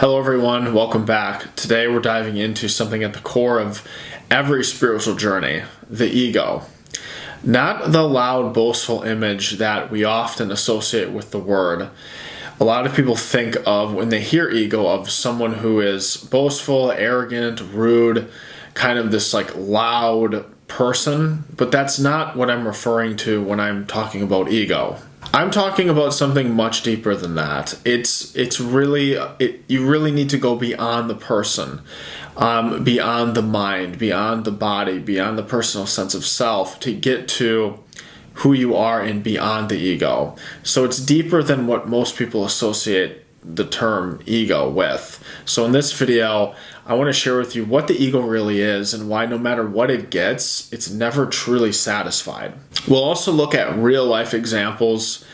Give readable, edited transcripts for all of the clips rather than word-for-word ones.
Hello everyone, welcome back. Today we're diving into something at the core of every spiritual journey, the ego. Not the loud, boastful image that we often associate with the word. A lot of people think of, when they hear ego, of someone who is boastful, arrogant, rude, kind of this like loud person, but that's not what I'm referring to when I'm talking about ego. I'm talking about something much deeper than that. You really need to go beyond the person, beyond the mind, beyond the body, beyond the personal sense of self to get to who you are and beyond the ego. So it's deeper than what most people associate the term ego with. So in this video, I want to share with you what the ego really is and why no matter what it gets, it's never truly satisfied. We'll also look at real life examples,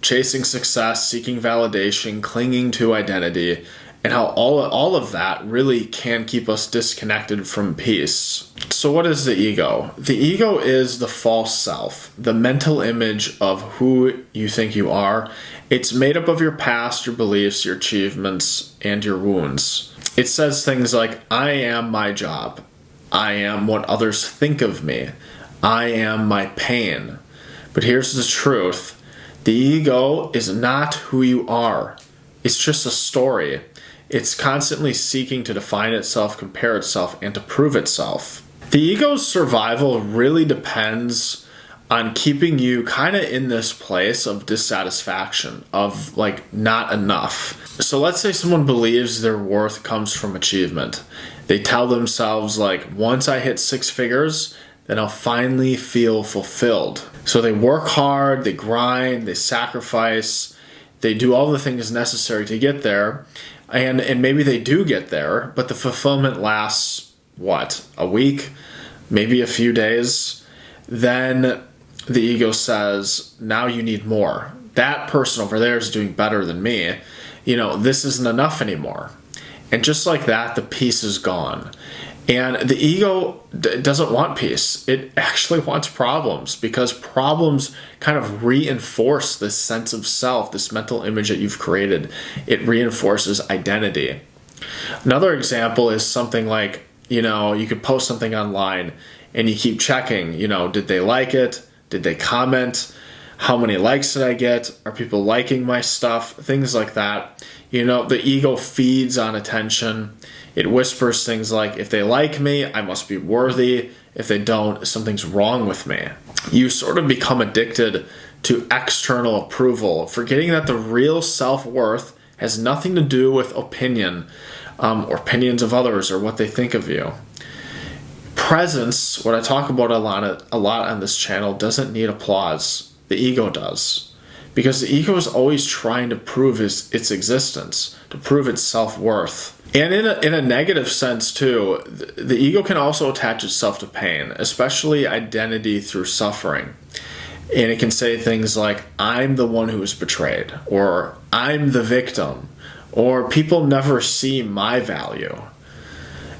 chasing success, seeking validation, clinging to identity, and how all of that really can keep us disconnected from peace. So what is the ego? The ego is the false self, the mental image of who you think you are. It's made up of your past, your beliefs, your achievements, and your wounds. It says things like, I am my job. I am what others think of me. I am my pain. But here's the truth. The ego is not who you are. It's just a story. It's constantly seeking to define itself, compare itself, and to prove itself. The ego's survival really depends on keeping you kind of in this place of dissatisfaction, of like not enough. So let's say someone believes their worth comes from achievement. They tell themselves like, once I hit 6 figures, then I'll finally feel fulfilled. So they work hard, they grind, they sacrifice, they do all the things necessary to get there. And maybe they do get there, but the fulfillment lasts, a week, maybe a few days. Then the ego says, now you need more. That person over there is doing better than me. This isn't enough anymore. And just like that, the peace is gone. And the ego doesn't want peace. It actually wants problems, because problems kind of reinforce this sense of self, this mental image that you've created. It reinforces identity. Another example is something like, you could post something online and you keep checking, did they like it? Did they comment? How many likes did I get? Are people liking my stuff? Things like that. The ego feeds on attention. It whispers things like, if they like me, I must be worthy. If they don't, something's wrong with me. You sort of become addicted to external approval, forgetting that the real self-worth has nothing to do with opinion, or opinions of others, or what they think of you. Presence, what I talk about a lot on this channel, doesn't need applause. The ego does. Because the ego is always trying to prove its existence, to prove its self-worth. And in a negative sense too, the ego can also attach itself to pain, especially identity through suffering. And it can say things like, I'm the one who was betrayed, or I'm the victim, or people never see my value.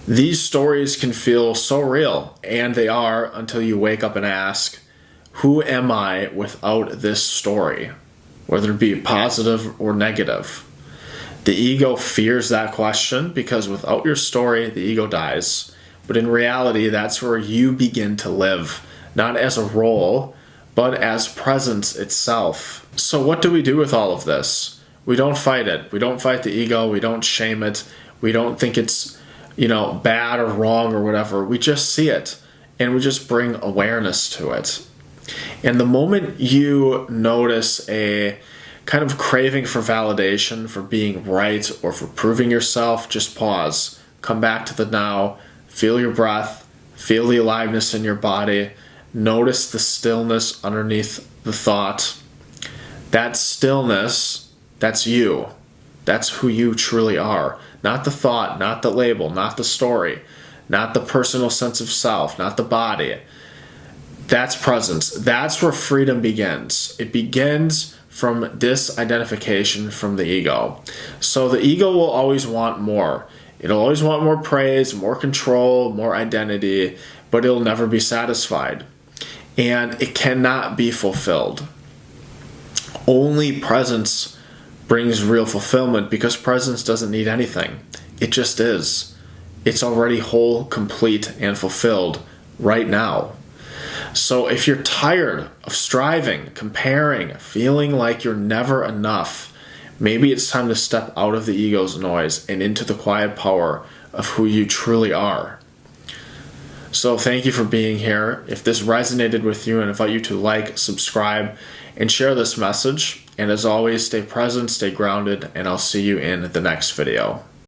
These stories can feel so real, and they are, until you wake up and ask, who am I without this story? Whether it be positive or negative. The ego fears that question, because without your story, the ego dies. But in reality, that's where you begin to live, not as a role, but as presence itself. So what do we do with all of this? We don't fight it. We don't fight the ego. We don't shame it. We don't think it's, bad or wrong or whatever. We just see it, and we just bring awareness to it. And the moment you notice a kind of craving for validation, for being right, or for proving yourself, just pause. Come back to the now. Feel your breath. Feel the aliveness in your body. Notice the stillness underneath the thought. That stillness, that's you. That's who you truly are. Not the thought, not the label, not the story, not the personal sense of self, not the body. That's presence. That's where freedom begins. It begins from disidentification from the ego. So the ego will always want more. It'll always want more praise, more control, more identity, but it'll never be satisfied. And it cannot be fulfilled. Only presence brings real fulfillment, because presence doesn't need anything. It just is. It's already whole, complete, and fulfilled right now. So if you're tired of striving, comparing, feeling like you're never enough, maybe it's time to step out of the ego's noise and into the quiet power of who you truly are. So thank you for being here. If this resonated with you, I invite you to like, subscribe, and share this message. And as always, stay present, stay grounded, and I'll see you in the next video.